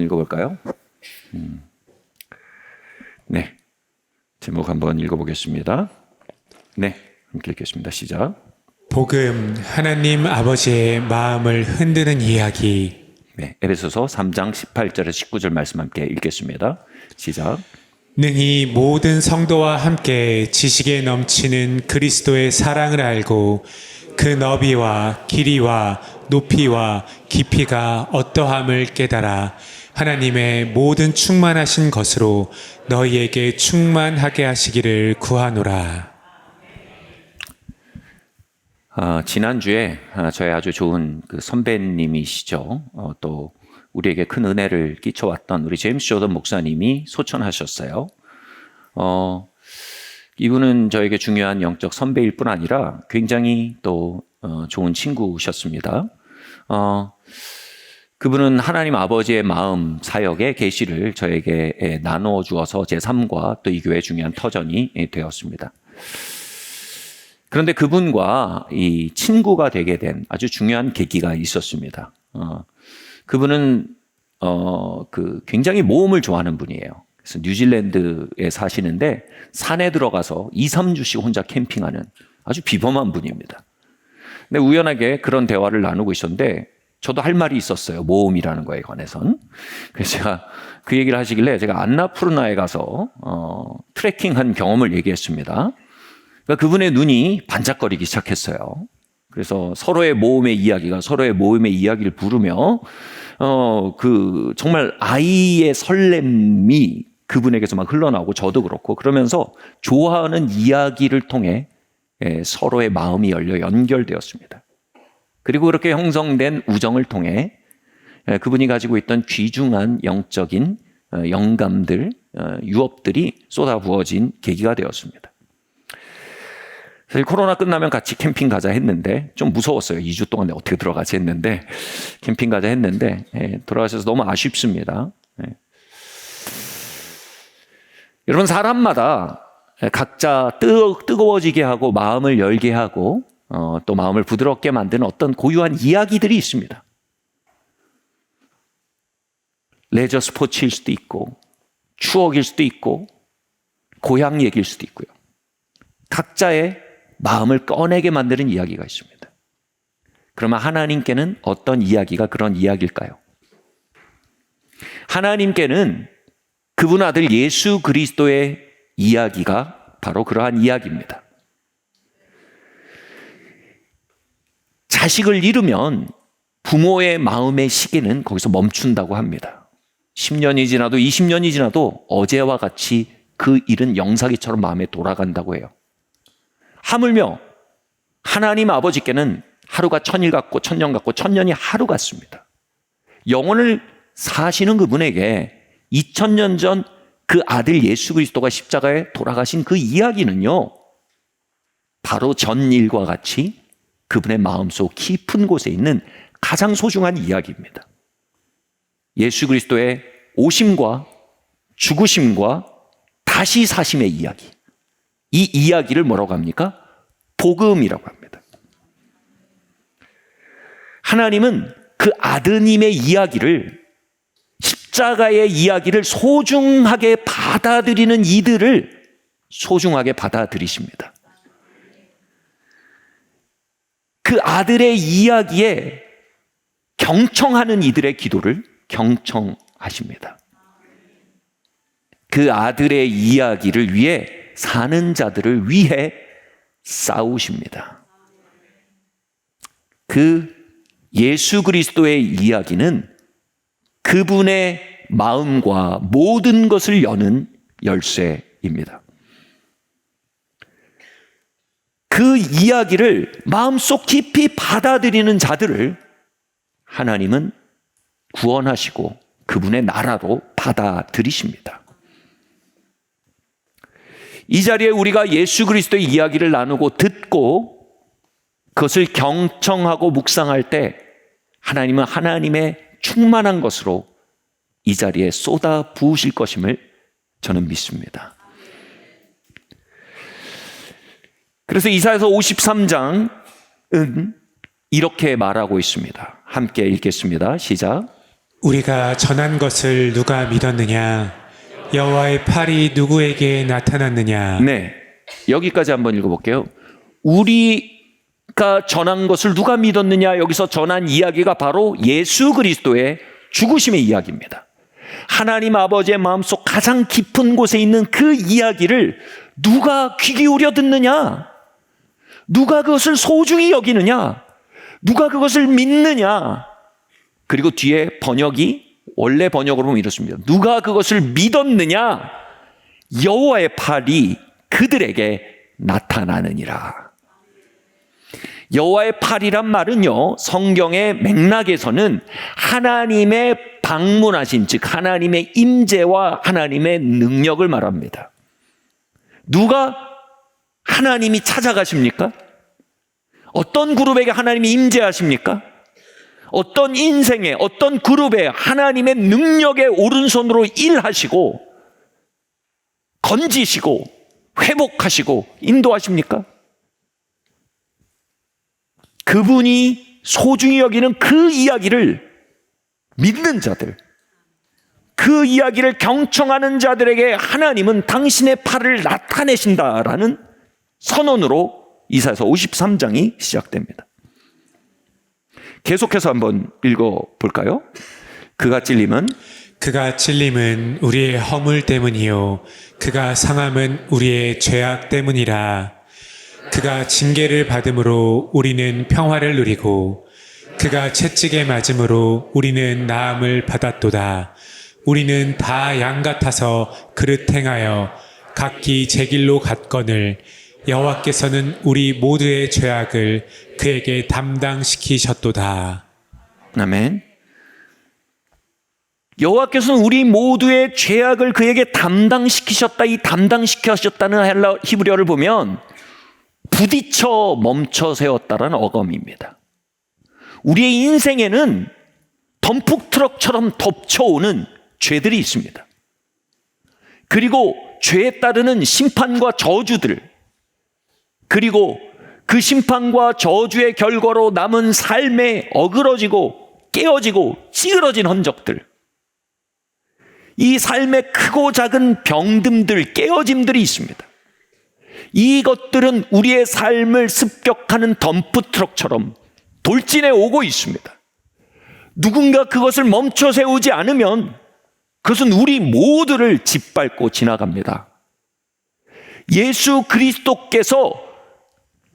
읽어볼까요? 네, 제목 한번 읽어보겠습니다. 네, 함께 읽겠습니다. 시작. 복음, 하나님 아버지의 마음을 흔드는 이야기. 네, 에베소서 3장 18절에서 19절 말씀 함께 읽겠습니다. 시작. 능히 모든 성도와 함께 지식에 넘치는 그리스도의 사랑을 알고 그 너비와 길이와 높이와 깊이가 어떠함을 깨달아 하나님의 모든 충만하신 것으로 너희에게 충만하게 하시기를 구하노라. 지난주에 저희 아주 좋은 그 선배님이시죠. 또 우리에게 큰 은혜를 끼쳐왔던 우리 제임스 조던 목사님이 소천하셨어요. 이분은 저에게 중요한 영적 선배일 뿐 아니라 굉장히 또 좋은 친구셨습니다. 그분은 하나님 아버지의 마음 사역의 계시를 저에게 나누어 주어서 제 삶과 또 이 교회의 중요한 터전이 되었습니다. 그런데 그분과 이 친구가 되게 된 아주 중요한 계기가 있었습니다. 그분은 굉장히 모험을 좋아하는 분이에요. 그래서 뉴질랜드에 사시는데 산에 들어가서 2, 3주씩 혼자 캠핑하는 아주 비범한 분입니다. 근데 우연하게 그런 대화를 나누고 있었는데 저도 할 말이 있었어요. 모험이라는 거에 관해선. 그래서 제가 그 얘기를 하시길래 제가 안나푸르나에 가서 트레킹한 경험을 얘기했습니다. 그러니까 그분의 눈이 반짝거리기 시작했어요. 그래서 서로의 모험의 이야기를 부르며 정말 아이의 설렘이 그분에게서 막 흘러나오고 저도 그렇고 그러면서 좋아하는 이야기를 통해 서로의 마음이 열려 연결되었습니다. 그리고 그렇게 형성된 우정을 통해 그분이 가지고 있던 귀중한 영적인 영감들, 유업들이 쏟아부어진 계기가 되었습니다. 사실 코로나 끝나면 같이 캠핑 가자 했는데 좀 무서웠어요. 2주 동안 어떻게 들어가지 했는데 캠핑 가자 했는데 돌아가셔서 너무 아쉽습니다. 여러분 사람마다 각자 뜨거워지게 하고 마음을 열게 하고 또 마음을 부드럽게 만드는 어떤 고유한 이야기들이 있습니다. 레저 스포츠일 수도 있고 추억일 수도 있고 고향 얘기일 수도 있고요. 각자의 마음을 꺼내게 만드는 이야기가 있습니다. 그러면 하나님께는 어떤 이야기가 그런 이야기일까요? 하나님께는 그분 아들 예수 그리스도의 이야기가 바로 그러한 이야기입니다. 자식을 잃으면 부모의 마음의 시계는 거기서 멈춘다고 합니다. 10년이 지나도 20년이 지나도 어제와 같이 그 일은 영사기처럼 마음에 돌아간다고 해요. 하물며 하나님 아버지께는 하루가 1000일 같고 1000년 같고 1000년이 하루 같습니다. 영혼을 사시는 그분에게 2000년 전 그 아들 예수 그리스도가 십자가에 돌아가신 그 이야기는요, 바로 전 일과 같이 그분의 마음속 깊은 곳에 있는 가장 소중한 이야기입니다. 예수 그리스도의 오심과 죽으심과 다시 사심의 이야기. 이 이야기를 뭐라고 합니까? 복음이라고 합니다. 하나님은 그 아드님의 이야기를, 십자가의 이야기를 소중하게 받아들이는 이들을 소중하게 받아들이십니다. 그 아들의 이야기에 경청하는 이들의 기도를 경청하십니다. 그 아들의 이야기를 위해 사는 자들을 위해 싸우십니다. 그 예수 그리스도의 이야기는 그분의 마음과 모든 것을 여는 열쇠입니다. 그 이야기를 마음속 깊이 받아들이는 자들을 하나님은 구원하시고 그분의 나라로 받아들이십니다. 이 자리에 우리가 예수 그리스도의 이야기를 나누고 듣고 그것을 경청하고 묵상할 때 하나님은 하나님의 충만한 것으로 이 자리에 쏟아 부으실 것임을 저는 믿습니다. 그래서 이사야서 53장은 이렇게 말하고 있습니다. 함께 읽겠습니다. 시작. 우리가 전한 것을 누가 믿었느냐? 여호와의 팔이 누구에게 나타났느냐? 네, 여기까지 한번 읽어볼게요. 우리가 전한 것을 누가 믿었느냐? 여기서 전한 이야기가 바로 예수 그리스도의 죽으심의 이야기입니다. 하나님 아버지의 마음속 가장 깊은 곳에 있는 그 이야기를 누가 귀 기울여 듣느냐? 누가 그것을 소중히 여기느냐? 누가 그것을 믿느냐? 그리고 뒤에 번역이 원래 번역으로 보면 이렇습니다. 누가 그것을 믿었느냐? 여호와의 팔이 그들에게 나타나느니라. 여호와의 팔이란 말은요, 성경의 맥락에서는 하나님의 방문하신, 즉 하나님의 임재와 하나님의 능력을 말합니다. 누가 하나님이 찾아가십니까? 어떤 그룹에게 하나님이 임재하십니까? 어떤 인생에, 어떤 그룹에 하나님의 능력의 오른손으로 일하시고 건지시고 회복하시고 인도하십니까? 그분이 소중히 여기는 그 이야기를 믿는 자들, 그 이야기를 경청하는 자들에게 하나님은 당신의 팔을 나타내신다라는 선언으로 이사야서 53장이 시작됩니다. 계속해서 한번 읽어볼까요? 그가 찔림은 우리의 허물 때문이요 그가 상함은 우리의 죄악 때문이라. 그가 징계를 받음으로 우리는 평화를 누리고 그가 채찍에 맞음으로 우리는 나음을 받았도다. 우리는 다 양 같아서 그릇 행하여 각기 제 길로 갔거늘 여호와께서는 우리 모두의 죄악을 그에게 담당시키셨도다. 아멘. 여호와께서는 우리 모두의 죄악을 그에게 담당시키셨다. 이 담당시키셨다는 히브리어를 보면 부딪혀 멈춰 세웠다라는 어감입니다. 우리의 인생에는 덤프트럭처럼 덮쳐오는 죄들이 있습니다. 그리고 죄에 따르는 심판과 저주들, 그리고 그 심판과 저주의 결과로 남은 삶에 어그러지고 깨어지고 찌그러진 흔적들, 이 삶의 크고 작은 병듦들, 깨어짐들이 있습니다. 이것들은 우리의 삶을 습격하는 덤프트럭처럼 돌진해 오고 있습니다. 누군가 그것을 멈춰 세우지 않으면 그것은 우리 모두를 짓밟고 지나갑니다. 예수 그리스도께서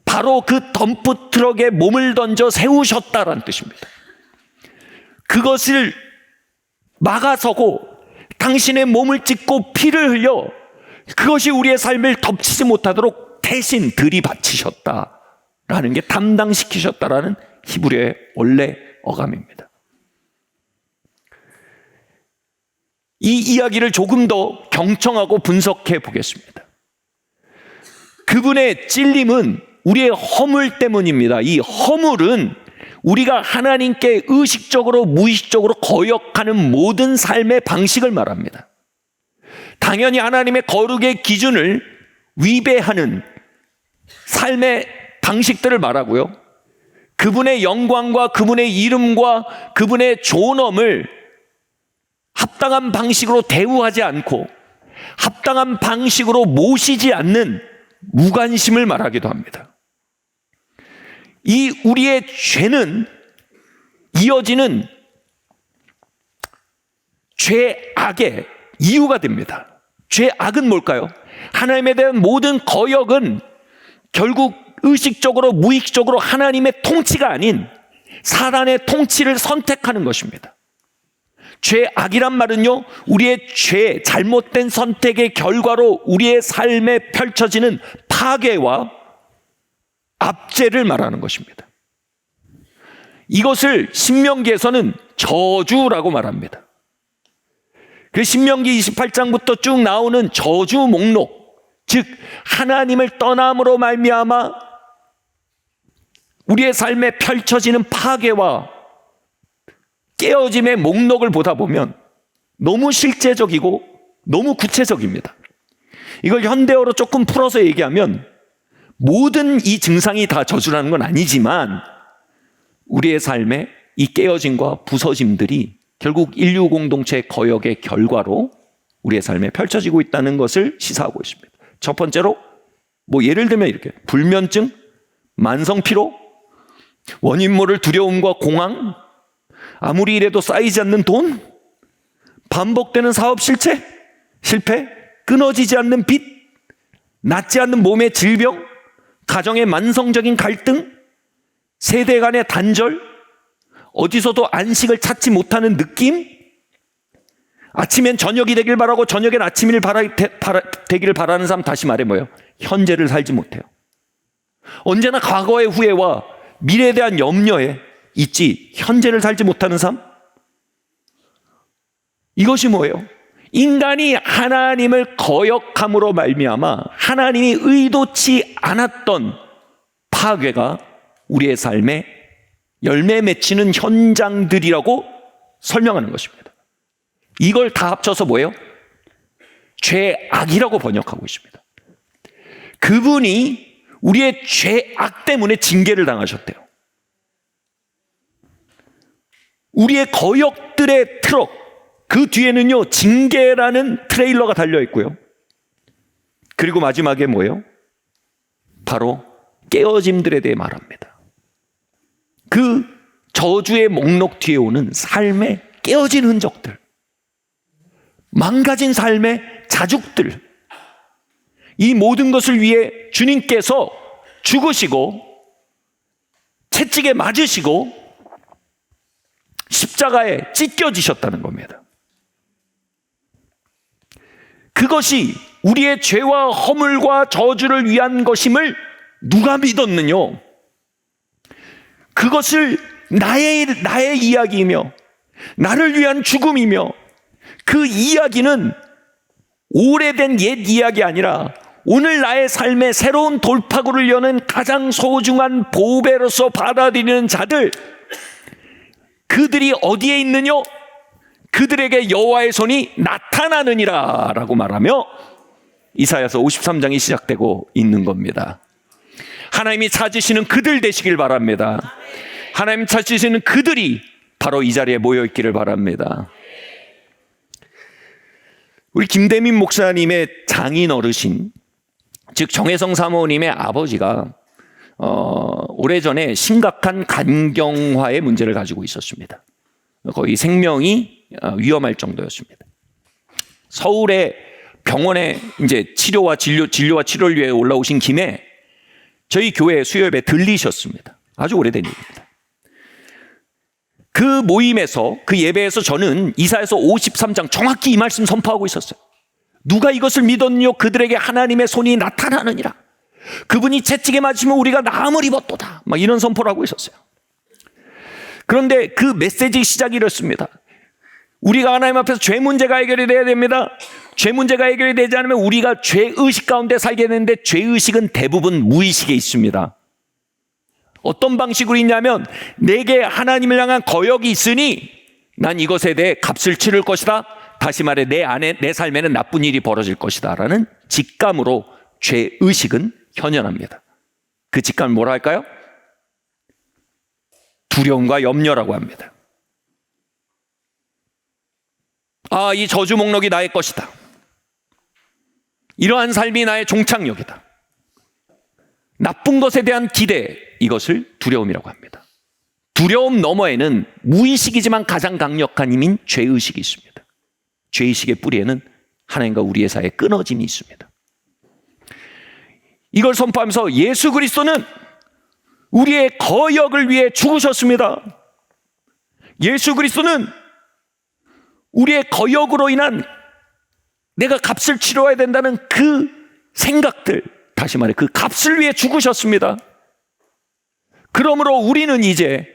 바로 그 덤프트럭에 몸을 던져 세우셨다라는 뜻입니다. 그것을 막아서고 당신의 몸을 찢고 피를 흘려 그것이 우리의 삶을 덮치지 못하도록 대신 들이받치셨다라는 게 담당시키셨다라는 히브리어의 원래 어감입니다. 이 이야기를 조금 더 경청하고 분석해 보겠습니다. 그분의 찔림은 우리의 허물 때문입니다. 이 허물은 우리가 하나님께 의식적으로 무의식적으로 거역하는 모든 삶의 방식을 말합니다. 당연히 하나님의 거룩의 기준을 위배하는 삶의 방식들을 말하고요. 그분의 영광과 그분의 이름과 그분의 존엄을 합당한 방식으로 대우하지 않고 합당한 방식으로 모시지 않는 무관심을 말하기도 합니다. 이 우리의 죄는 이어지는 죄악의 이유가 됩니다. 죄악은 뭘까요? 하나님에 대한 모든 거역은 결국 의식적으로 무의식적으로 하나님의 통치가 아닌 사단의 통치를 선택하는 것입니다. 죄악이란 말은요, 우리의 죄, 잘못된 선택의 결과로 우리의 삶에 펼쳐지는 파괴와 압제를 말하는 것입니다. 이것을 신명기에서는 저주라고 말합니다. 그 신명기 28장부터 쭉 나오는 저주 목록, 즉 하나님을 떠남으로 말미암아 우리의 삶에 펼쳐지는 파괴와 깨어짐의 목록을 보다 보면 너무 실제적이고 너무 구체적입니다. 이걸 현대어로 조금 풀어서 얘기하면 모든 이 증상이 다 저주라는 건 아니지만 우리의 삶에 이 깨어짐과 부서짐들이 결국 인류 공동체 거역의 결과로 우리의 삶에 펼쳐지고 있다는 것을 시사하고 있습니다. 첫 번째로 예를 들면 이렇게 불면증, 만성피로, 원인 모를 두려움과 공황, 아무리 일해도 쌓이지 않는 돈, 반복되는 사업 실패, 끊어지지 않는 빚, 낫지 않는 몸의 질병, 가정의 만성적인 갈등, 세대 간의 단절, 어디서도 안식을 찾지 못하는 느낌, 아침엔 저녁이 되길 바라고 저녁엔 아침이 되기를 바라는 사람, 다시 말해 현재를 살지 못해요. 언제나 과거의 후회와 미래에 대한 염려에 있지 현재를 살지 못하는 삶. 이것이 뭐예요? 인간이 하나님을 거역함으로 말미암아 하나님이 의도치 않았던 파괴가 우리의 삶에 열매 맺히는 현장들이라고 설명하는 것입니다. 이걸 다 합쳐서 뭐예요? 죄악이라고 번역하고 있습니다. 그분이 우리의 죄악 때문에 징계를 당하셨대요. 우리의 거역들의 트럭, 그 뒤에는요 징계라는 트레일러가 달려있고요. 그리고 마지막에 뭐예요? 바로 깨어짐들에 대해 말합니다. 그 저주의 목록 뒤에 오는 삶의 깨어진 흔적들, 망가진 삶의 자죽들, 이 모든 것을 위해 주님께서 죽으시고 채찍에 맞으시고 십자가에 찢겨지셨다는 겁니다. 그것이 우리의 죄와 허물과 저주를 위한 것임을 누가 믿었느냐? 그것을 나의 이야기이며 나를 위한 죽음이며, 그 이야기는 오래된 옛 이야기 아니라 오늘 나의 삶의 새로운 돌파구를 여는 가장 소중한 보배로서 받아들이는 자들, 그들이 어디에 있느냐? 그들에게 여호와의 손이 나타나느니라 라고 말하며 이사야서 53장이 시작되고 있는 겁니다. 하나님이 찾으시는 그들 되시길 바랍니다. 하나님 찾으시는 그들이 바로 이 자리에 모여있기를 바랍니다. 우리 김대민 목사님의 장인 어르신, 즉 정혜성 사모님의 아버지가 오래전에 심각한 간경화의 문제를 가지고 있었습니다. 거의 생명이 위험할 정도였습니다. 서울의 병원에 이제 진료와 치료를 위해 올라오신 김에 저희 교회 수요예배 들리셨습니다. 아주 오래된 일입니다. 그 모임에서, 그 예배에서 저는 이사야서 53장 정확히 이 말씀 선포하고 있었어요. 누가 이것을 믿었느냐? 그들에게 하나님의 손이 나타나느니라. 그분이 채찍에 맞으시면 우리가 나음을 입었도다. 막 이런 선포를 하고 있었어요. 그런데 그 메시지 시작이 이렇습니다. 우리가 하나님 앞에서 죄 문제가 해결이 돼야 됩니다. 죄 문제가 해결이 되지 않으면 우리가 죄의식 가운데 살게 되는데, 죄의식은 대부분 무의식에 있습니다. 어떤 방식으로 있냐면, 내게 하나님을 향한 거역이 있으니 난 이것에 대해 값을 치를 것이다. 다시 말해 내 삶에는 나쁜 일이 벌어질 것이다 라는 직감으로 죄의식은 현현합니다. 그 직감을 뭐라 할까요? 두려움과 염려라고 합니다. 아, 이 저주 목록이 나의 것이다. 이러한 삶이 나의 종착역이다. 나쁜 것에 대한 기대, 이것을 두려움이라고 합니다. 두려움 너머에는 무의식이지만 가장 강력한 힘인 죄의식이 있습니다. 죄의식의 뿌리에는 하나님과 우리의 사이에 끊어짐이 있습니다. 이걸 선포하면서 예수 그리스도는 우리의 거역을 위해 죽으셨습니다. 예수 그리스도는 우리의 거역으로 인한 내가 값을 치러야 된다는 그 생각들, 다시 말해 그 값을 위해 죽으셨습니다. 그러므로 우리는 이제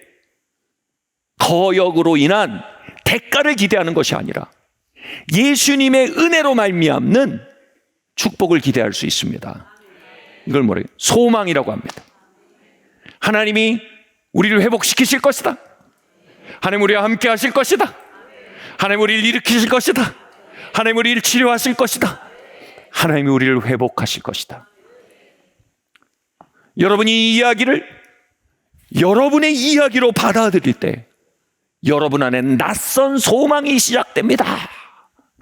거역으로 인한 대가를 기대하는 것이 아니라 예수님의 은혜로 말미암는 축복을 기대할 수 있습니다. 이걸 뭐래요? 소망이라고 합니다. 하나님이 우리를 회복시키실 것이다. 하나님 우리와 함께 하실 것이다. 하나님 우리를 일으키실 것이다. 하나님 우리를 치료하실 것이다. 하나님이 우리를 회복하실 것이다. 여러분이 이 이야기를 여러분의 이야기로 받아들일 때 여러분 안에 낯선 소망이 시작됩니다.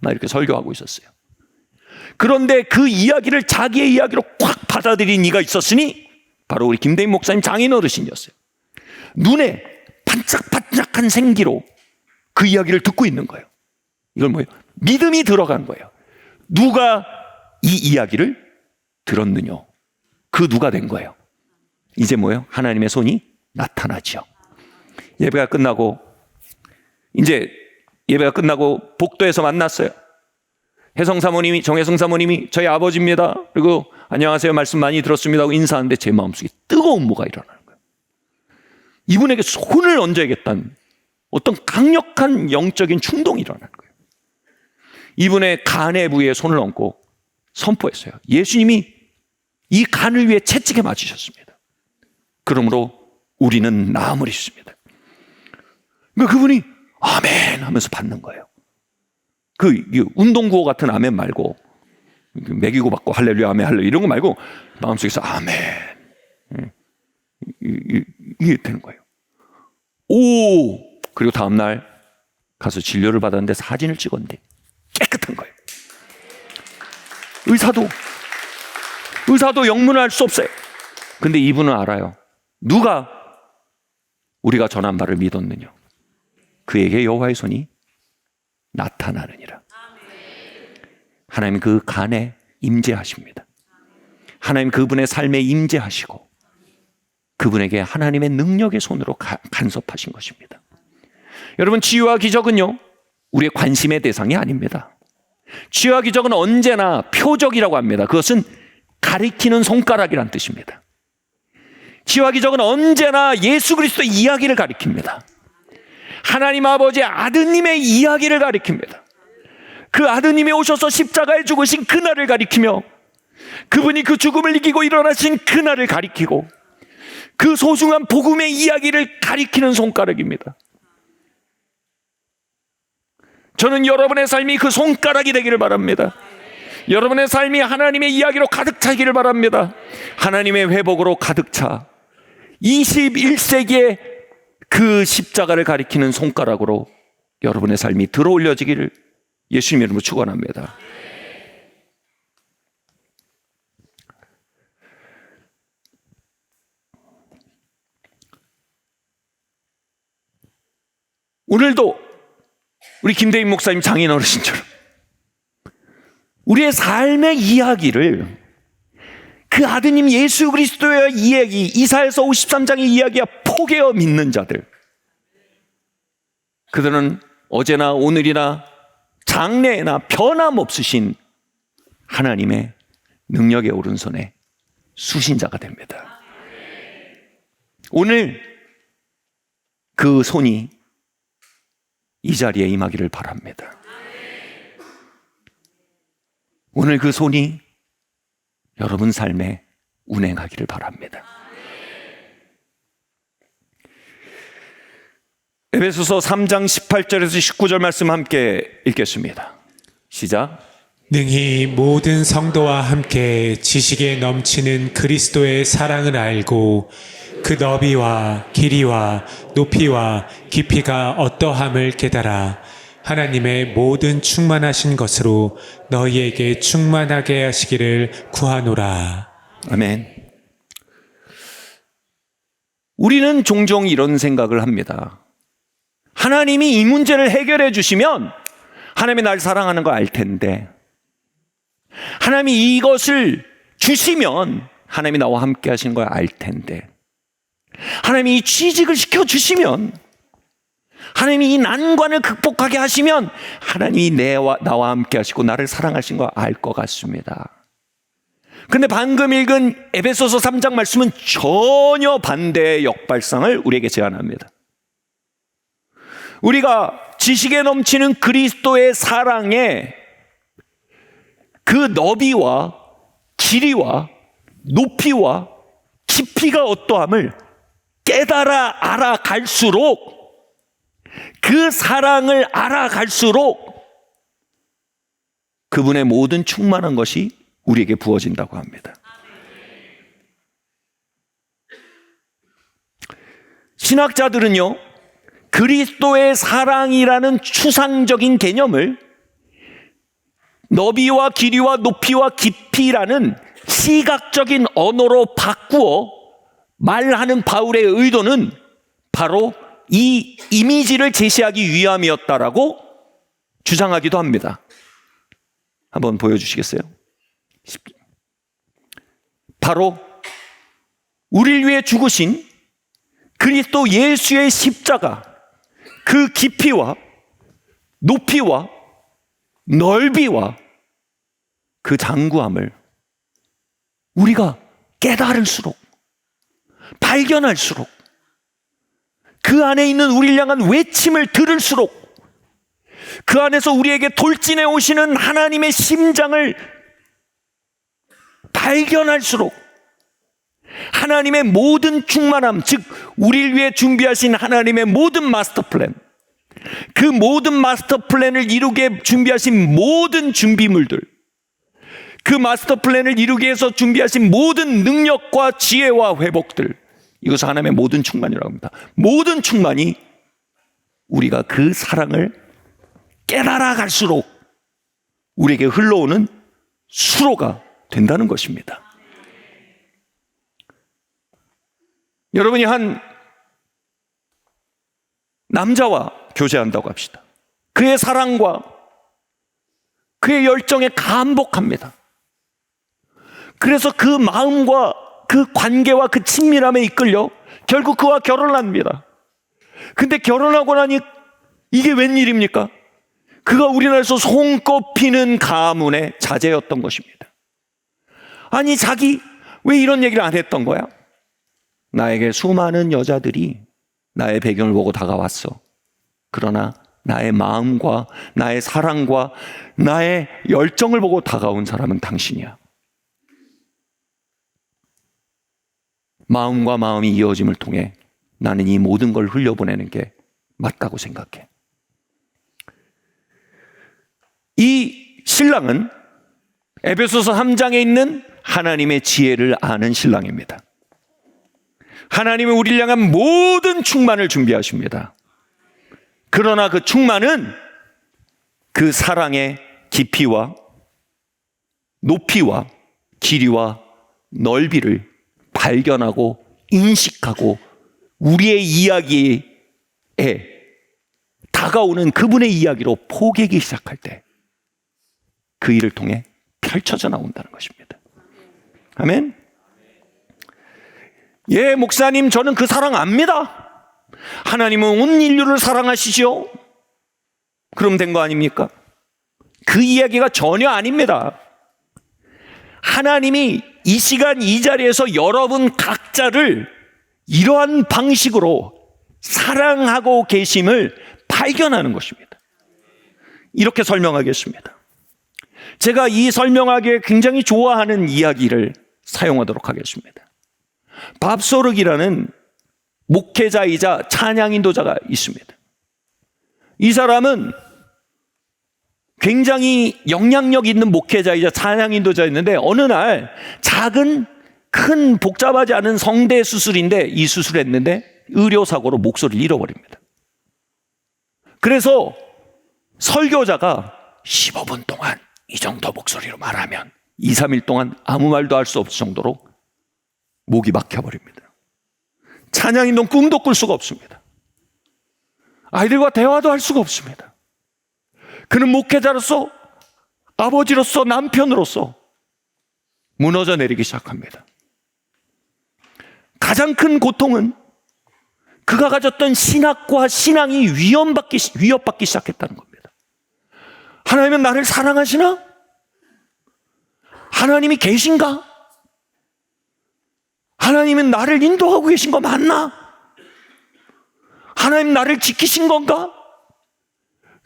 나 이렇게 설교하고 있었어요. 그런데 그 이야기를 자기의 이야기로 꽉 받아들인 이가 있었으니 바로 우리 김대인 목사님 장인 어르신이었어요. 눈에 반짝반짝한 생기로 그 이야기를 듣고 있는 거예요. 이걸 뭐예요? 믿음이 들어간 거예요. 누가 이 이야기를 들었느냐? 그 누가 된 거예요. 이제 뭐예요? 하나님의 손이 나타나죠. 예배가 끝나고 복도에서 만났어요. 정혜성 사모님이 저희 아버지입니다. 그리고 안녕하세요, 말씀 많이 들었습니다 하고 인사하는데 제 마음속에 뜨거운 뭐가 일어나는 거예요. 이분에게 손을 얹어야겠다는 어떤 강력한 영적인 충동이 일어나는 거예요. 이분의 간의 부위에 손을 얹고 선포했어요. 예수님이 이 간을 위해 채찍에 맞으셨습니다. 그러므로 우리는 나음을 입습니다. 그러니까 그분이 아멘 하면서 받는 거예요. 그 운동구호 같은 아멘 말고 매기고 받고 할렐루야 아멘 할렐루야 이런 거 말고 마음속에서 아멘 이게 되는 거예요. 오! 그리고 다음날 가서 진료를 받았는데 사진을 찍었는데 깨끗한 거예요. 의사도 영문을 알 수 없어요. 근데 이분은 알아요. 누가 우리가 전한 바를 믿었느냐? 그에게 여호와의 손이 나타나느니라. 하나님 그 간에 임재하십니다. 하나님 그분의 삶에 임재하시고 그분에게 하나님의 능력의 손으로 간섭하신 것입니다. 여러분, 치유와 기적은요, 우리의 관심의 대상이 아닙니다. 치유와 기적은 언제나 표적이라고 합니다. 그것은 가리키는 손가락이란 뜻입니다. 치유와 기적은 언제나 예수 그리스도의 이야기를 가리킵니다. 하나님 아버지의 아드님의 이야기를 가리킵니다. 그 아드님이 오셔서 십자가에 죽으신 그날을 가리키며 그분이 그 죽음을 이기고 일어나신 그날을 가리키고 그 소중한 복음의 이야기를 가리키는 손가락입니다. 저는 여러분의 삶이 그 손가락이 되기를 바랍니다. 여러분의 삶이 하나님의 이야기로 가득 차기를 바랍니다. 하나님의 회복으로 가득 차 21세기의 그 십자가를 가리키는 손가락으로 여러분의 삶이 들어올려지기를 예수님 이름으로 축원합니다. 오늘도 우리 김대인 목사님 장인 어르신처럼 우리의 삶의 이야기를 그 아드님 예수 그리스도의 이야기, 이사야서 53장의 이야기와 포개어 믿는 자들, 그들은 어제나 오늘이나 장래나 변함없으신 하나님의 능력의 오른손에 수신자가 됩니다. 오늘 그 손이 이 자리에 임하기를 바랍니다. 오늘 그 손이 여러분 삶에 운행하기를 바랍니다. 에베소서 3장 18절에서 19절 말씀 함께 읽겠습니다. 시작. 능히 모든 성도와 함께 지식에 넘치는 그리스도의 사랑을 알고 그 너비와 길이와 높이와 깊이가 어떠함을 깨달아 하나님의 모든 충만하신 것으로 너희에게 충만하게 하시기를 구하노라. 아멘. 우리는 종종 이런 생각을 합니다. 하나님이 이 문제를 해결해 주시면 하나님이 날 사랑하는 거 알 텐데, 하나님이 이것을 주시면 하나님이 나와 함께 하시는 걸 알 텐데, 하나님이 이 취직을 시켜주시면, 하나님이 이 난관을 극복하게 하시면 하나님이 나와 함께 하시고 나를 사랑하신 거 알 것 같습니다. 근데 방금 읽은 에베소서 3장 말씀은 전혀 반대의 역발상을 우리에게 제안합니다. 우리가 지식에 넘치는 그리스도의 사랑에 그 너비와 길이와 높이와 깊이가 어떠함을 깨달아 알아갈수록, 그 사랑을 알아갈수록 그분의 모든 충만한 것이 우리에게 부어진다고 합니다. 신학자들은요, 그리스도의 사랑이라는 추상적인 개념을 너비와 길이와 높이와 깊이라는 시각적인 언어로 바꾸어 말하는 바울의 의도는 바로 이 이미지를 제시하기 위함이었다라고 주장하기도 합니다. 한번 보여주시겠어요? 바로 우리를 위해 죽으신 그리스도 예수의 십자가, 그 깊이와 높이와 넓이와 그 장구함을 우리가 깨달을수록, 발견할수록, 그 안에 있는 우리를 향한 외침을 들을수록, 그 안에서 우리에게 돌진해 오시는 하나님의 심장을 발견할수록 하나님의 모든 충만함, 즉 우리를 위해 준비하신 하나님의 모든 마스터 플랜, 그 모든 마스터 플랜을 이루게 준비하신 모든 준비물들, 그 마스터 플랜을 이루기 위해서 준비하신 모든 능력과 지혜와 회복들, 이것을 하나님의 모든 충만이라고 합니다. 모든 충만이 우리가 그 사랑을 깨달아 갈수록 우리에게 흘러오는 수로가 된다는 것입니다. 여러분이 한 남자와 교제한다고 합시다. 그의 사랑과 그의 열정에 감복합니다. 그래서 그 마음과 그 관계와 그 친밀함에 이끌려 결국 그와 결혼을 합니다. 근데 결혼하고 나니 이게 웬일입니까? 그가 우리나라에서 손꼽히는 가문의 자제였던 것입니다. 아니, 자기 왜 이런 얘기를 안 했던 거야? 나에게 수많은 여자들이 나의 배경을 보고 다가왔어. 그러나 나의 마음과 나의 사랑과 나의 열정을 보고 다가온 사람은 당신이야. 마음과 마음이 이어짐을 통해 나는 이 모든 걸 흘려보내는 게 맞다고 생각해. 이 신랑은 에베소서 3장에 있는 하나님의 지혜를 아는 신랑입니다. 하나님은 우리를 향한 모든 충만을 준비하십니다. 그러나 그 충만은 그 사랑의 깊이와 높이와 길이와 넓이를 발견하고 인식하고 우리의 이야기에 다가오는 그분의 이야기로 포개기 시작할 때 그 일을 통해 펼쳐져 나온다는 것입니다. 아멘. 예, 목사님, 저는 그 사랑 압니다. 하나님은 온 인류를 사랑하시죠. 그럼 된 거 아닙니까? 그 이야기가 전혀 아닙니다. 하나님이 이 시간 이 자리에서 여러분 각자를 이러한 방식으로 사랑하고 계심을 발견하는 것입니다. 이렇게 설명하겠습니다. 제가 이 설명하기에 굉장히 좋아하는 이야기를 사용하도록 하겠습니다. 밥소르기라는 목회자이자 찬양 인도자가 있습니다. 이 사람은 굉장히 영향력 있는 목회자이자 찬양 인도자였는데 어느 날 작은 큰 복잡하지 않은 성대 수술인데 이 수술을 했는데 의료사고로 목소리를 잃어버립니다. 그래서 설교자가 15분 동안 이 정도 목소리로 말하면 2, 3일 동안 아무 말도 할 수 없을 정도로 목이 막혀버립니다. 찬양인도는 꿈도 꿀 수가 없습니다. 아이들과 대화도 할 수가 없습니다. 그는 목회자로서, 아버지로서, 남편으로서 무너져 내리기 시작합니다. 가장 큰 고통은 그가 가졌던 신학과 신앙이 위협받기 시작했다는 겁니다. 하나님은 나를 사랑하시나? 하나님이 계신가? 하나님은 나를 인도하고 계신 거 맞나? 하나님 나를 지키신 건가?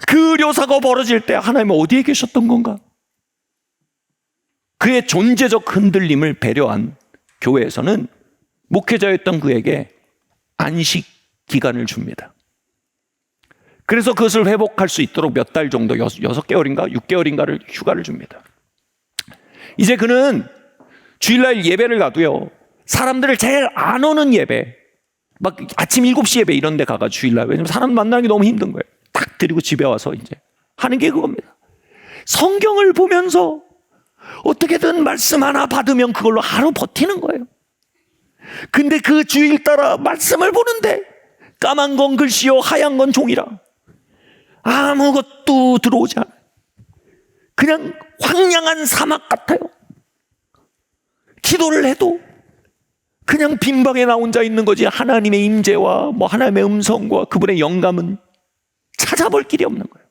그 의료사가 벌어질 때 하나님은 어디에 계셨던 건가? 그의 존재적 흔들림을 배려한 교회에서는 목회자였던 그에게 안식 기간을 줍니다. 그래서 그것을 회복할 수 있도록 몇 달 정도, 6개월인가 6개월인가를 휴가를 줍니다. 이제 그는 주일날 예배를 가도요, 사람들을 제일 안 오는 예배, 막 아침 7시 예배 이런 데 가가 주일날, 왜냐면 사람 만나는 게 너무 힘든 거예요. 딱 드리고 집에 와서 이제 하는 게 그겁니다. 성경을 보면서 어떻게든 말씀 하나 받으면 그걸로 하루 버티는 거예요. 근데 그 주일 따라 말씀을 보는데 까만 건 글씨요 하얀 건 종이라 아무것도 들어오지 않아요. 그냥 황량한 사막 같아요. 기도를 해도 그냥 빈방에 나 혼자 있는 거지, 하나님의 임재와 뭐 하나님의 음성과 그분의 영감은 찾아볼 길이 없는 거예요.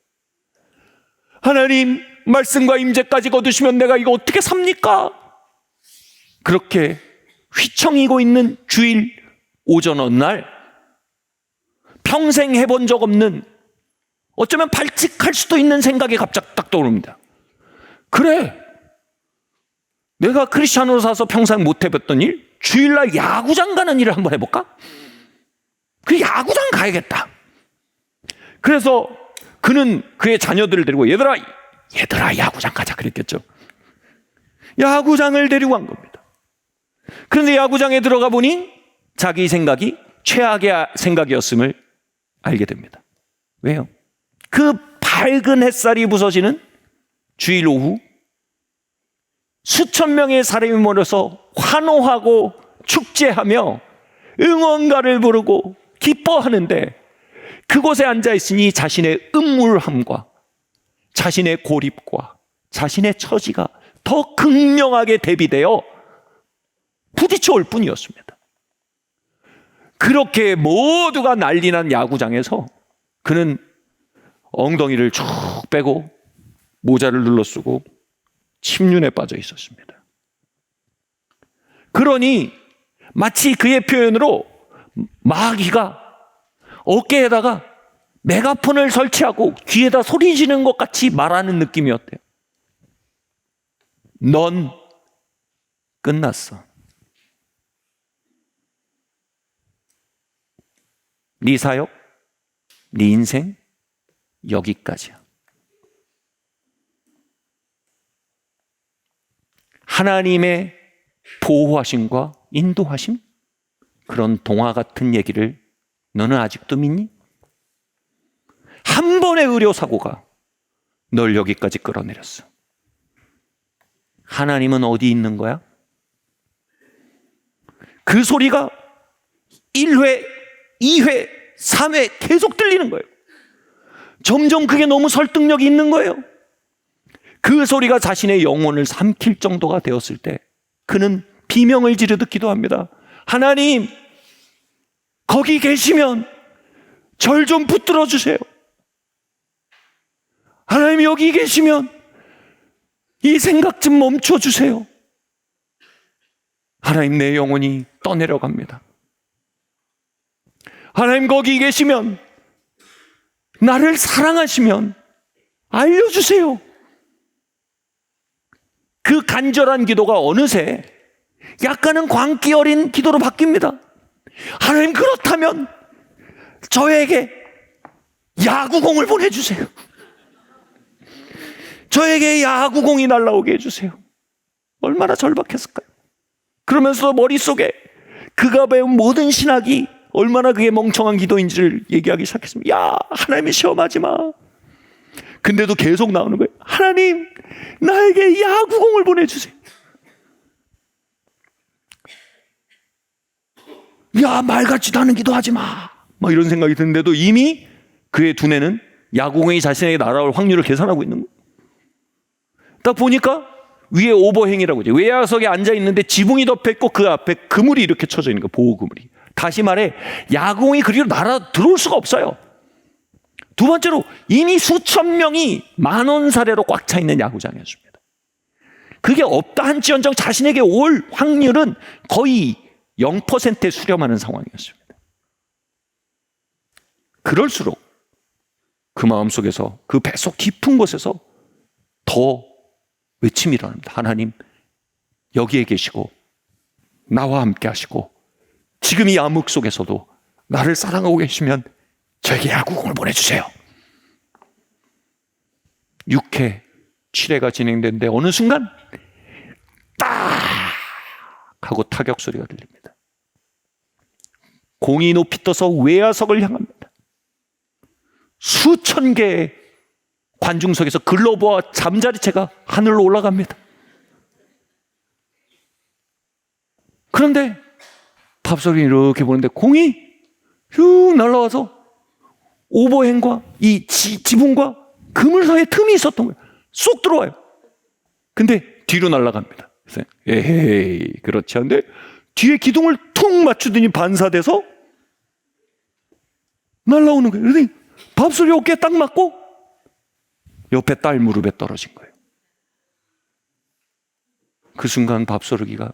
하나님 말씀과 임재까지 거두시면 내가 이거 어떻게 삽니까? 그렇게 휘청이고 있는 주일 오전 어느 날, 평생 해본 적 없는, 어쩌면 발칙할 수도 있는 생각이 갑자기 딱 떠오릅니다. 그래, 내가 크리스찬으로 사서 평생 못 해봤던 일, 주일날 야구장 가는 일을 한번 해볼까? 그 야구장 가야겠다. 그래서 그는 그의 자녀들을 데리고 얘들아 야구장 가자 그랬겠죠. 야구장을 데리고 간 겁니다. 그런데 야구장에 들어가 보니 자기 생각이 최악의 생각이었음을 알게 됩니다. 왜요? 그 밝은 햇살이 부서지는 주일 오후 수천 명의 사람이 모여서 환호하고 축제하며 응원가를 부르고 기뻐하는데, 그곳에 앉아 있으니 자신의 음울함과 자신의 고립과 자신의 처지가 더 극명하게 대비되어 부딪혀 올 뿐이었습니다. 그렇게 모두가 난리난 야구장에서 그는 엉덩이를 쭉 빼고 모자를 눌러쓰고 침륜에 빠져 있었습니다. 그러니 마치 그의 표현으로 마귀가 어깨에다가 메가폰을 설치하고 귀에다 소리 지르는 것 같이 말하는 느낌이었대요. 넌 끝났어. 네 사역, 네 인생 여기까지야. 하나님의 보호하심과 인도하심, 그런 동화 같은 얘기를 너는 아직도 믿니? 한 번의 의료사고가 널 여기까지 끌어내렸어. 하나님은 어디 있는 거야? 그 소리가 1회, 2회, 3회 계속 들리는 거예요. 점점 그게 너무 설득력이 있는 거예요. 그 소리가 자신의 영혼을 삼킬 정도가 되었을 때 그는 비명을 지르듯 기도합니다. 하나님, 거기 계시면 절 좀 붙들어 주세요. 하나님, 여기 계시면 이 생각 좀 멈춰 주세요. 하나님, 내 영혼이 떠내려갑니다. 하나님, 거기 계시면 나를 사랑하시면 알려주세요. 그 간절한 기도가 어느새 약간은 광기 어린 기도로 바뀝니다. 하나님, 그렇다면 저에게 야구공을 보내주세요. 저에게 야구공이 날아오게 해주세요. 얼마나 절박했을까요? 그러면서 머릿속에 그가 배운 모든 신학이 얼마나 그게 멍청한 기도인지를 얘기하기 시작했습니다. 야, 하나님이 시험하지 마. 근데도 계속 나오는 거예요. 하나님, 나에게 야구공을 보내주세요. 야, 말 같지도 않은 기도하지 마. 막 이런 생각이 드는데도 이미 그의 두뇌는 야구공이 자신에게 날아올 확률을 계산하고 있는 거예요. 딱 보니까 위에 오버행이라고 이제 외야석에 앉아 있는데 지붕이 덮여 있고 그 앞에 그물이 이렇게 쳐져 있는 거예요. 보호 그물이. 다시 말해 야구공이 그리로 날아 들어올 수가 없어요. 두 번째로 이미 수천 명이 만원사례로 꽉 차 있는 야구장이었습니다. 그게 없다 한지언정 자신에게 올 확률은 거의 0%에 수렴하는 상황이었습니다. 그럴수록 그 마음속에서 그 뱃속 깊은 곳에서 더 외침이 일어납니다. 하나님, 여기에 계시고 나와 함께 하시고 지금 이 암흑 속에서도 나를 사랑하고 계시면 저에게 야구공을 보내주세요. 6회, 7회가 진행되는데 어느 순간 딱 하고 타격 소리가 들립니다. 공이 높이 떠서 외야석을 향합니다. 수천 개의 관중석에서 글로브와 잠자리채가 하늘로 올라갑니다. 그런데 밥솥을 이렇게 보는데 공이 쭉 날아와서 오버핸과 이 지붕과 그물 사이에 틈이 있었던 거예요. 쏙 들어와요. 근데 뒤로 날아갑니다. 그래서 에헤이, 그렇지 않은데 뒤에 기둥을 툭 맞추더니 반사돼서 날아오는 거예요. 그러더니 밥솥이 어깨에 딱 맞고 옆에 딸 무릎에 떨어진 거예요. 그 순간 밥솥이가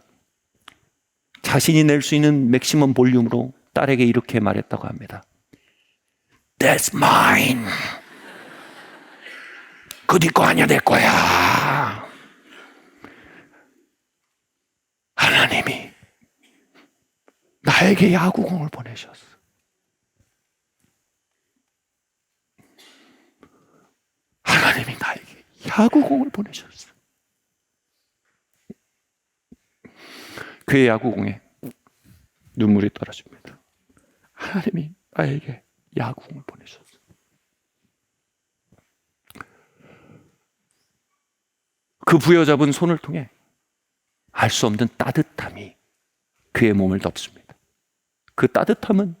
자신이 낼 수 있는 맥시멈 볼륨으로 딸에게 이렇게 말했다고 합니다. That's mine. 그 네 거 아니야, 내 거야. 하나님이 나에게 야구공을 보내셨어. 하나님이 나에게 야구공을 보내셨어. 그의 야구공에 눈물이 떨어집니다. 하나님이 나에게 야구공을 보내셨어. 그 부여잡은 손을 통해 알 수 없는 따뜻함이 그의 몸을 덮습니다. 그 따뜻함은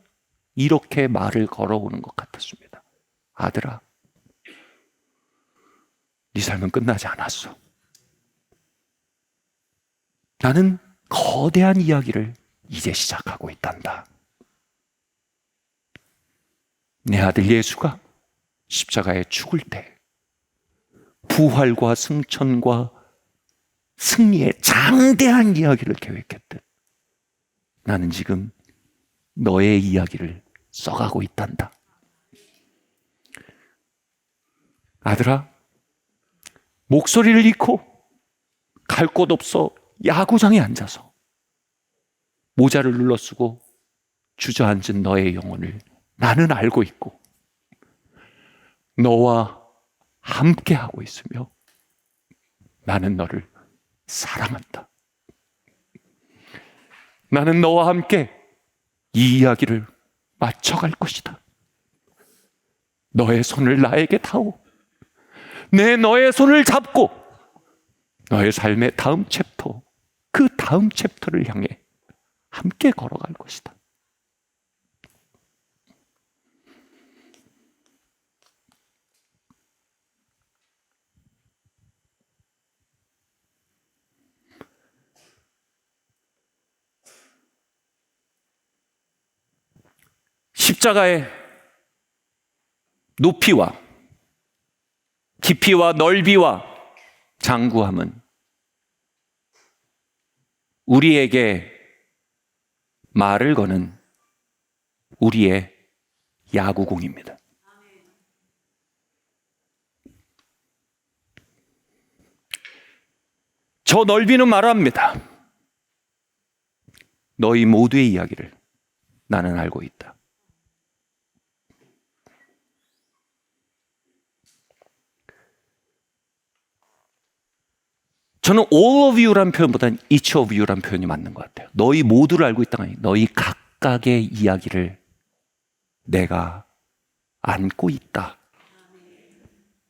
이렇게 말을 걸어오는 것 같았습니다. 아들아, 네 삶은 끝나지 않았어. 나는 거대한 이야기를 이제 시작하고 있단다. 내 아들 예수가 십자가에 죽을 때 부활과 승천과 승리의 장대한 이야기를 계획했듯 나는 지금 너의 이야기를 써가고 있단다. 아들아, 목소리를 잃고 갈 곳 없어 야구장에 앉아서 모자를 눌러쓰고 주저앉은 너의 영혼을 나는 알고 있고 너와 함께하고 있으며 나는 너를 사랑한다. 나는 너와 함께 이 이야기를 맞춰갈 것이다. 너의 손을 나에게 타오. 내 너의 손을 잡고 너의 삶의 다음 챕터, 그 다음 챕터를 향해 함께 걸어갈 것이다. 십자가의 높이와 깊이와 넓이와 장구함은 우리에게 말을 거는 우리의 야구공입니다. 저 넓이는 말합니다. 너희 모두의 이야기를 나는 알고 있다. 저는 all of you라는 표현보다는 each of you라는 표현이 맞는 것 같아요. 너희 모두를 알고 있다가 아니라 너희 각각의 이야기를 내가 안고 있다.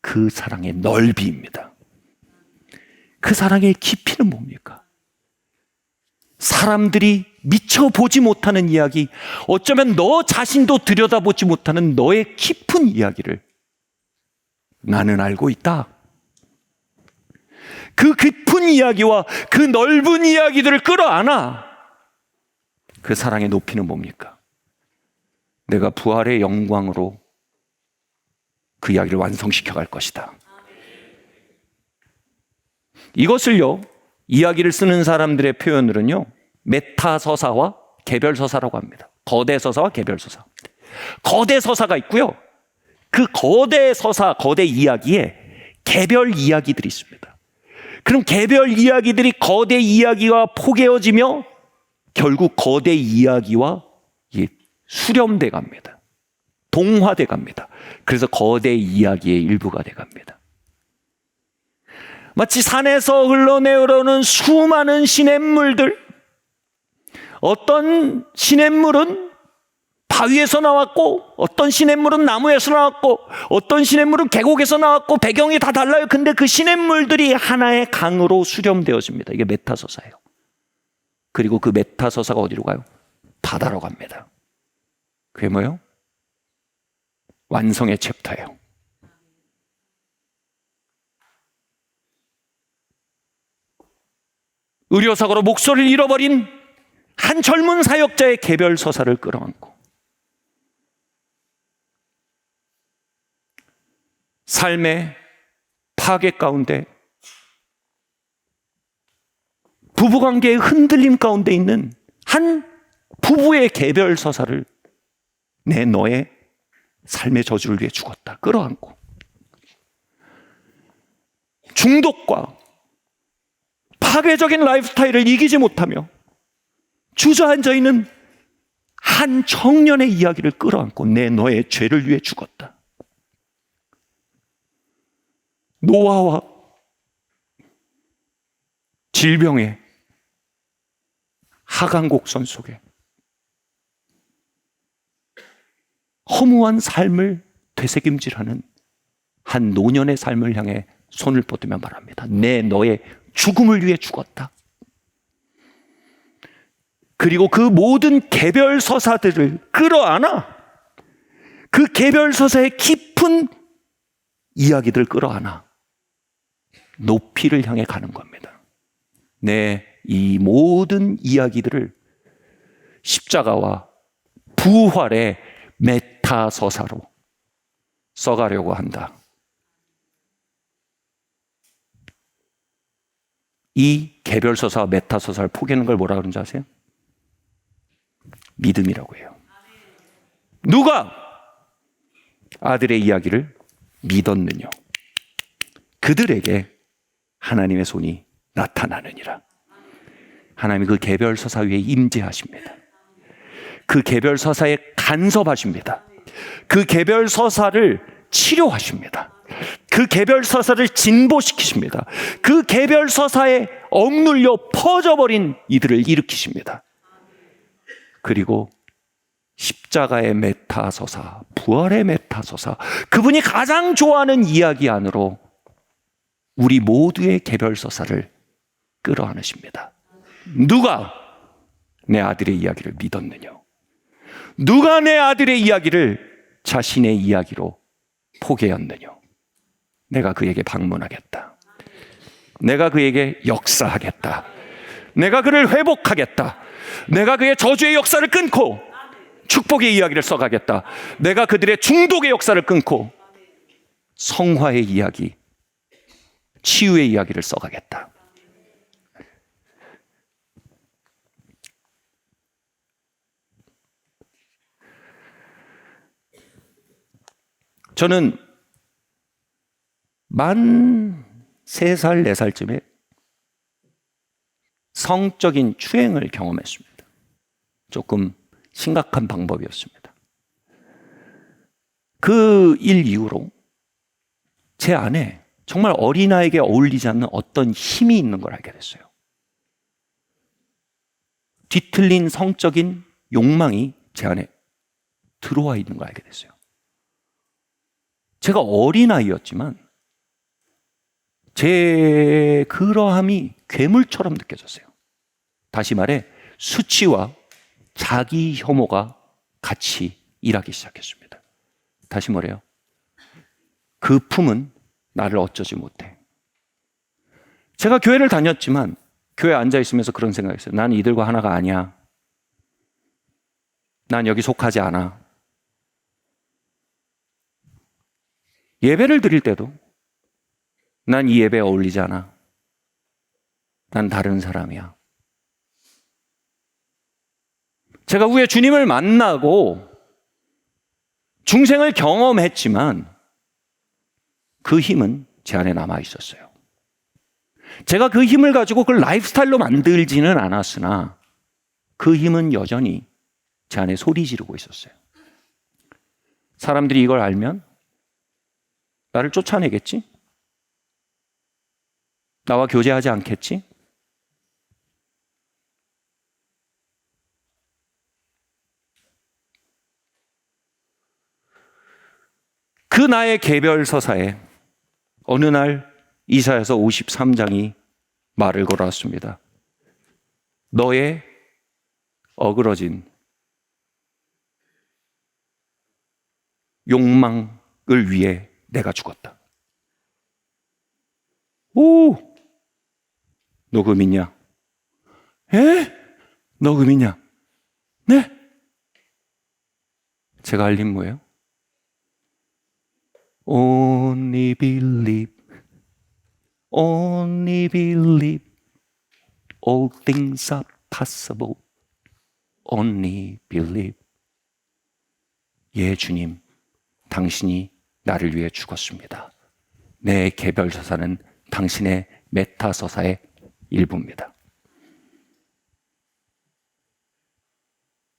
그 사랑의 넓이입니다. 그 사랑의 깊이는 뭡니까? 사람들이 미처 보지 못하는 이야기, 어쩌면 너 자신도 들여다보지 못하는 너의 깊은 이야기를 나는 알고 있다. 그 깊은 이야기와 그 넓은 이야기들을 끌어안아. 그 사랑의 높이는 뭡니까? 내가 부활의 영광으로 그 이야기를 완성시켜 갈 것이다. 이것을요, 이야기를 쓰는 사람들의 표현으로는요, 메타서사와 개별서사라고 합니다. 거대 서사와 개별서사. 거대 서사가 있고요, 그 거대 서사, 거대 이야기에 개별 이야기들이 있습니다. 그럼 개별 이야기들이 거대 이야기와 포개어지며 결국 거대 이야기와 수렴돼 갑니다. 동화돼 갑니다. 그래서 거대 이야기의 일부가 돼 갑니다. 마치 산에서 흘러내려오는 수많은 시냇물들, 어떤 시냇물은 바위에서 나왔고 어떤 시냇물은 나무에서 나왔고 어떤 시냇물은 계곡에서 나왔고 배경이 다 달라요. 근데 그 시냇물들이 하나의 강으로 수렴되어집니다. 이게 메타서사예요. 그리고 그 메타서사가 어디로 가요? 바다로 갑니다. 그게 뭐예요? 완성의 챕터예요. 의료사고로 목소리를 잃어버린 한 젊은 사역자의 개별 서사를 끌어안고 삶의 파괴 가운데 부부관계의 흔들림 가운데 있는 한 부부의 개별 서사를 내 너의 삶의 저주를 위해 죽었다 끌어안고 중독과 파괴적인 라이프스타일을 이기지 못하며 주저앉아 있는 한 청년의 이야기를 끌어안고 내 너의 죄를 위해 죽었다. 노화와 질병의 하강곡선 속에 허무한 삶을 되새김질하는 한 노년의 삶을 향해 손을 뻗으며 말합니다. 내 너의 죽음을 위해 죽었다. 그리고 그 모든 개별 서사들을 끌어안아 그 개별 서사의 깊은 이야기들을 끌어안아 높이를 향해 가는 겁니다. 내 이 모든 이야기들을 십자가와 부활의 메타서사로 써가려고 한다. 이 개별서사와 메타서사를 포기하는 걸 뭐라 그러는지 아세요? 믿음이라고 해요. 누가 아들의 이야기를 믿었느냐? 그들에게 하나님의 손이 나타나느니라. 하나님이 그 개별서사 위에 임재하십니다. 그 개별서사에 간섭하십니다. 그 개별서사를 치료하십니다. 그 개별서사를 진보시키십니다. 그 개별서사에 억눌려 퍼져버린 이들을 일으키십니다. 그리고 십자가의 메타서사, 부활의 메타서사, 그분이 가장 좋아하는 이야기 안으로 우리 모두의 개별서사를 끌어안으십니다. 누가 내 아들의 이야기를 믿었느냐? 누가 내 아들의 이야기를 자신의 이야기로 포기했느냐? 내가 그에게 방문하겠다. 내가 그에게 역사하겠다. 내가 그를 회복하겠다. 내가 그의 저주의 역사를 끊고 축복의 이야기를 써가겠다. 내가 그들의 중독의 역사를 끊고 성화의 이야기, 치유의 이야기를 써가겠다. 저는 만 3살, 4살쯤에 성적인 추행을 경험했습니다. 조금 심각한 방법이었습니다. 그 일 이후로 제 안에 정말 어린아이에게 어울리지 않는 어떤 힘이 있는 걸 알게 됐어요. 뒤틀린 성적인 욕망이 제 안에 들어와 있는 걸 알게 됐어요. 제가 어린아이였지만 제 그러함이 괴물처럼 느껴졌어요. 다시 말해 수치와 자기 혐오가 같이 일하기 시작했습니다. 다시 뭐래요? 그 품은 나를 어쩌지 못해. 제가 교회를 다녔지만 교회에 앉아있으면서 그런 생각했어요. 난 이들과 하나가 아니야. 난 여기 속하지 않아. 예배를 드릴 때도 난 이 예배에 어울리지 않아. 난 다른 사람이야. 제가 후에 주님을 만나고 중생을 경험했지만 그 힘은 제 안에 남아 있었어요. 제가 그 힘을 가지고 그걸 라이프스타일로 만들지는 않았으나 그 힘은 여전히 제 안에 소리 지르고 있었어요. 사람들이 이걸 알면 나를 쫓아내겠지? 나와 교제하지 않겠지? 나의 개별 서사에 어느 날 이사야서 53장이 말을 걸어왔습니다. 너의 어그러진 욕망을 위해 내가 죽었다. 오! 너 그 믿냐? 에? 너 그 믿냐? 네? 제가 할 일 뭐예요? Only believe, only believe, all things are possible, only believe. 예, 주님, 당신이 나를 위해 죽었습니다. 내 개별 서사는 당신의 메타 서사의 일부입니다.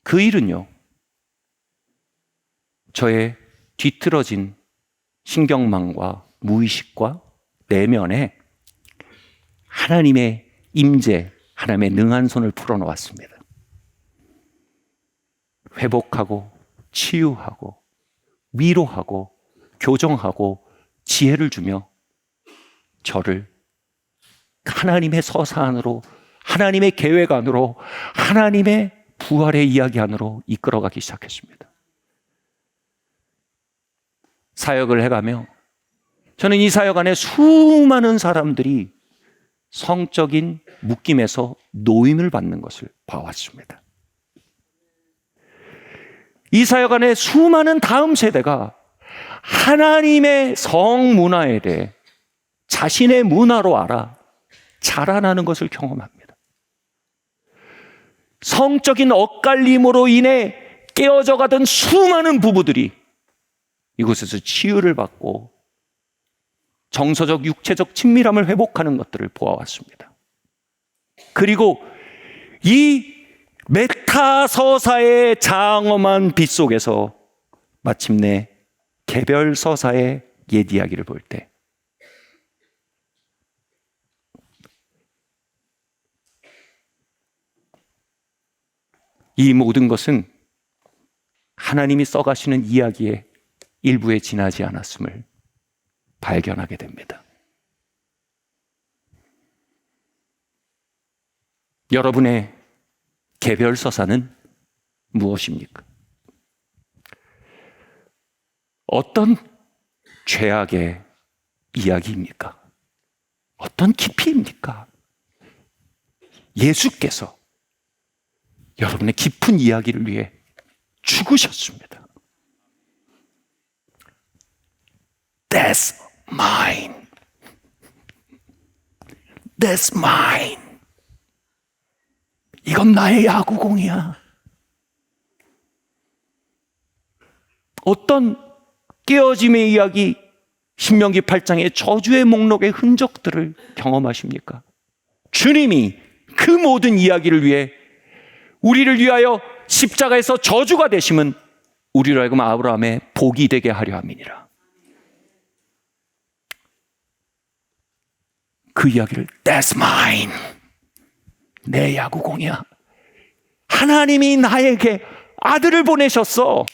그 일은요, 저의 뒤틀어진 신경망과 무의식과 내면에 하나님의 임재, 하나님의 능한 손을 풀어놓았습니다. 회복하고 치유하고 위로하고 교정하고 지혜를 주며 저를 하나님의 서사 안으로, 하나님의 계획 안으로, 하나님의 부활의 이야기 안으로 이끌어가기 시작했습니다. 사역을 해가며 저는 이 사역 안에 수많은 사람들이 성적인 묶임에서 노임을 받는 것을 봐왔습니다. 이 사역 안에 수많은 다음 세대가 하나님의 성문화에 대해 자신의 문화로 알아 자라나는 것을 경험합니다. 성적인 엇갈림으로 인해 깨어져 가던 수많은 부부들이 이곳에서 치유를 받고 정서적, 육체적 친밀함을 회복하는 것들을 보아왔습니다. 그리고 이 메타서사의 장엄한 빛 속에서 마침내 개별 서사의 옛 이야기를 볼 때 이 모든 것은 하나님이 써가시는 이야기의 일부에 지나지 않았음을 발견하게 됩니다. 여러분의 개별 서사는 무엇입니까? 어떤 죄악의 이야기입니까? 어떤 깊이입니까? 예수께서 여러분의 깊은 이야기를 위해 죽으셨습니다. That's mine. That's mine. 이건 나의 야구공이야. 어떤 깨어짐의 이야기, 신명기 8장의 저주의 목록의 흔적들을 경험하십니까? 주님이 그 모든 이야기를 위해 우리를 위하여 십자가에서 저주가 되심은 우리로 하여금 아브라함의 복이 되게 하려 함이니라. 그 이야기를 That's mine. 내 야구공이야. 하나님이 나에게 아들을 보내셨어.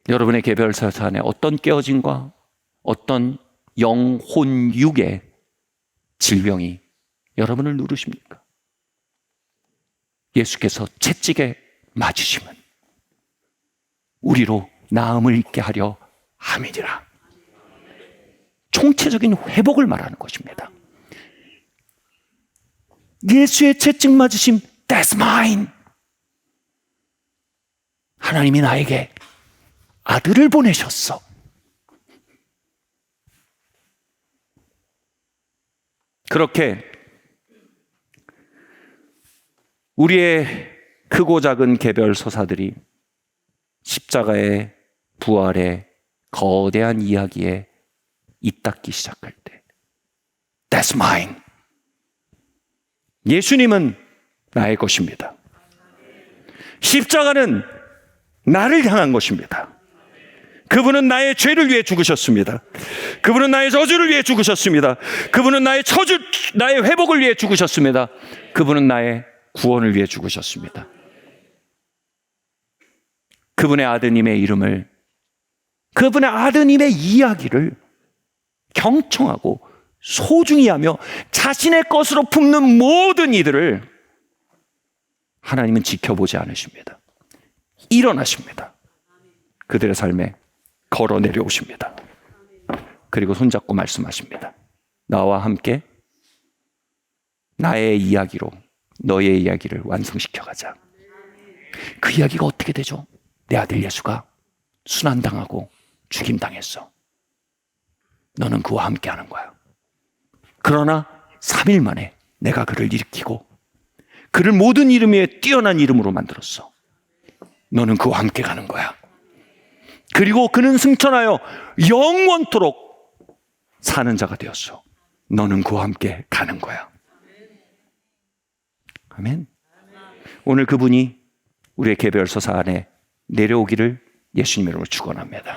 여러분의 개별 서사 안에 어떤 깨어짐과 어떤 영혼육의 질병이 여러분을 누르십니까? 예수께서 채찍에 맞으심은 우리로 나음을 입게 하려 함이니라. 총체적인 회복을 말하는 것입니다. 예수의 채찍 맞으심, That's mine. 하나님이 나에게 아들을 보내셨어. 그렇게 우리의 크고 작은 개별 서사들이 십자가의 부활의 거대한 이야기에 잇닿기 시작할 때 That's mine. 예수님은 나의 것입니다. 십자가는 나를 향한 것입니다. 그분은 나의 죄를 위해 죽으셨습니다. 그분은 나의 저주를 위해 죽으셨습니다. 그분은 나의 회복을 위해 죽으셨습니다. 그분은 나의 구원을 위해 죽으셨습니다. 그분의 아드님의 이름을, 그분의 아드님의 이야기를 경청하고 소중히 하며 자신의 것으로 품는 모든 이들을 하나님은 지켜보지 않으십니다. 일어나십니다. 그들의 삶에 걸어 내려오십니다. 그리고 손잡고 말씀하십니다. 나와 함께 나의 이야기로 너의 이야기를 완성시켜 가자. 그 이야기가 어떻게 되죠? 내 아들 예수가 순환당하고 죽임당했어. 너는 그와 함께 하는 거야. 그러나 3일 만에 내가 그를 일으키고 그를 모든 이름 위에 뛰어난 이름으로 만들었어. 너는 그와 함께 가는 거야. 그리고 그는 승천하여 영원토록 사는 자가 되었어. 너는 그와 함께 가는 거야. 아멘. 오늘 그분이 우리의 개별서사 안에 내려오기를 예수님 이름으로 축원합니다.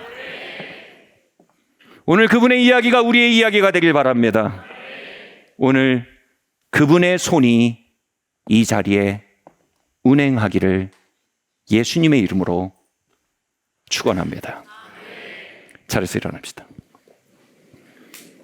오늘 그분의 이야기가 우리의 이야기가 되길 바랍니다. 오늘 그분의 손이 이 자리에 운행하기를 예수님의 이름으로 축원합니다. 자리에서 일어납시다.